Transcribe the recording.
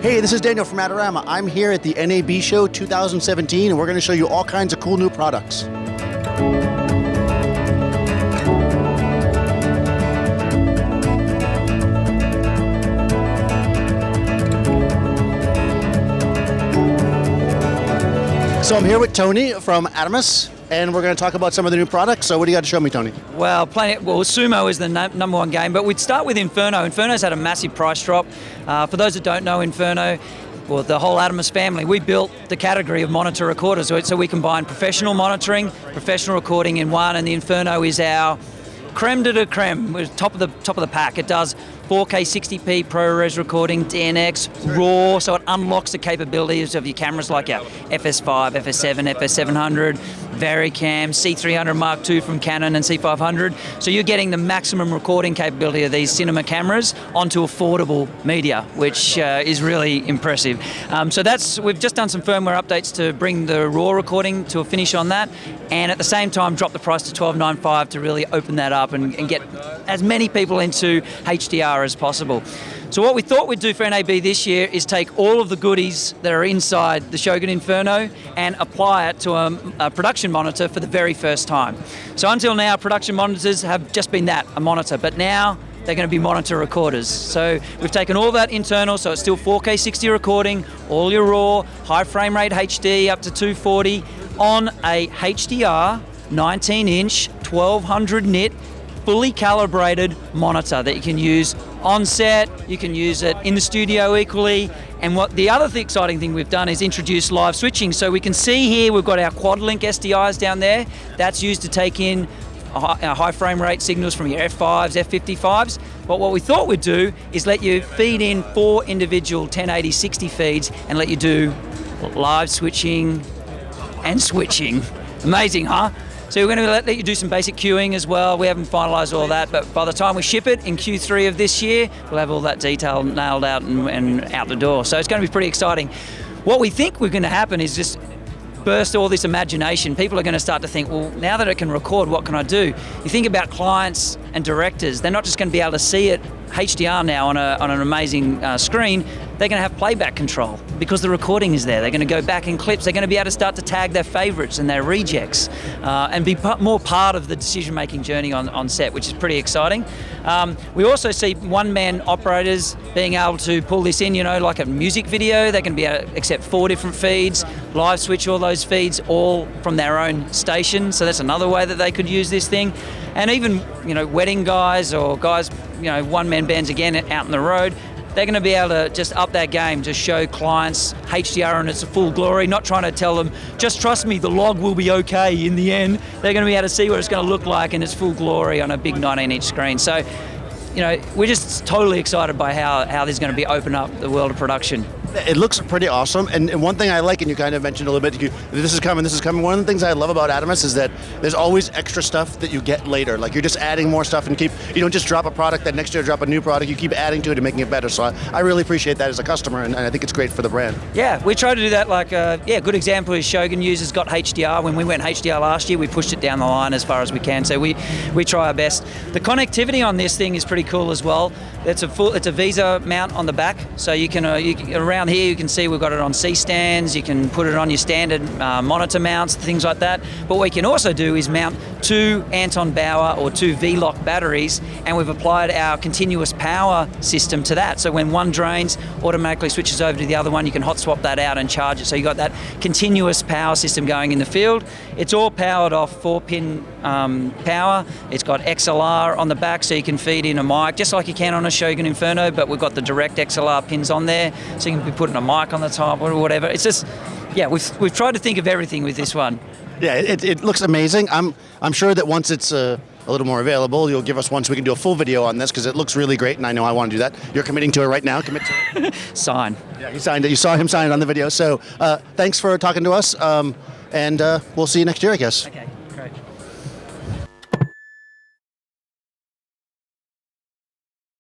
Hey, this is Daniel from Adorama. I'm here at the NAB show 2017, and we're going to show you all kinds of cool new products. So I'm here with Tony from Atomos, and we're going to talk about some of the new products. So what do you got to show me, Tony? Well, Sumo is the number one game, but we'd start with Inferno. Inferno's had a massive price drop. For those that don't know Inferno, well, the whole Atomos family, we built the category of monitor recorders, so we combine professional monitoring, professional recording in one, and the Inferno is our creme de la creme, top of the pack. It does 4K 60p ProRes recording, DNX, RAW, so it unlocks the capabilities of your cameras like your FS5, FS7, FS700, Varicam, C300 Mark II from Canon and C500. So you're getting the maximum recording capability of these cinema cameras onto affordable media, which is really impressive. So we've just done some firmware updates to bring the RAW recording to a finish on that, and at the same time drop the price to $12.95 to really open that up and get as many people into HDR as possible. So what we thought we'd do for NAB this year is take all of the goodies that are inside the Shogun Inferno and apply it to a production monitor for the very first time. So until now, production monitors have just been that, a monitor, but now they're going to be monitor recorders. So we've taken all that internal, so it's still 4K 60 recording, all your RAW, high frame rate HD up to 240 on a HDR 19-inch 1200 nit fully calibrated monitor that you can use on set, you can use it in the studio equally. And what the other exciting thing we've done is introduce live switching. So we can see here we've got our quad link SDIs down there. That's used to take in high frame rate signals from your F5s, F55s. But what we thought we'd do is let you feed in 4 individual 1080-60 feeds and let you do live switching and switching. Amazing, huh? So we're going to let you do some basic queuing as well. We haven't finalised all that, but by the time we ship it in Q3 of this year, we'll have all that detail nailed out and out the door. So it's going to be pretty exciting. What we think we're going to happen is just burst all this imagination. People are going to start to think, well, now that it can record, what can I do? You think about clients and directors, they're not just going to be able to see it HDR now on an amazing screen. They're going to have playback control because the recording is there. They're going to go back in clips. They're going to be able to start to tag their favorites and their rejects and be more part of the decision-making journey on set, which is pretty exciting. We also see one-man operators being able to pull this in, like a music video. They can be able to accept 4 different feeds, live switch all those feeds all from their own station. So that's another way that they could use this thing. And even, wedding guys or guys, one-man bands again out on the road, they're going to be able to just up their game to show clients HDR in its full glory, not trying to tell them, just trust me, the log will be okay in the end. They're going to be able to see what it's going to look like in its full glory on a big 19-inch screen. So, we're just totally excited by how this is going to be open up the world of production. It looks pretty awesome, and one thing I like, and you kind of mentioned a little bit, this is coming. One of the things I love about Atomos is that there's always extra stuff that you get later. Like you're just adding more stuff and you don't just drop a product, then next year drop a new product, you keep adding to it and making it better. So I really appreciate that as a customer, and I think it's great for the brand. Yeah, we try to do that. A good example is Shogun users got HDR. When we went HDR last year, we pushed it down the line as far as we can. So we try our best. The connectivity on this thing is pretty cool as well. It's a Visa mount on the back, so you can around here you can see we've got it on C-stands. You can put it on your standard monitor mounts, things like that. But what we can also do is mount 2 Anton Bauer or 2 V-Lock batteries, and we've applied our continuous power system to that. So when one drains, automatically switches over to the other one. You can hot swap that out and charge it. So you've got that continuous power system going in the field. It's all powered off 4-pin power. It's got XLR on the back, so you can feed in a mic, just like you can on a Shogun Inferno, but we've got the direct XLR pins on there, so you can be putting a mic on the top or whatever. It's just, we've tried to think of everything with this one. Yeah, it looks amazing. I'm sure that once it's a little more available, you'll give us one so we can do a full video on this, because it looks really great, and I know I want to do that. You're committing to it right now. Commit to it. Sign. Yeah, he signed it. You saw him sign it on the video. So thanks for talking to us, and we'll see you next year, I guess. Okay.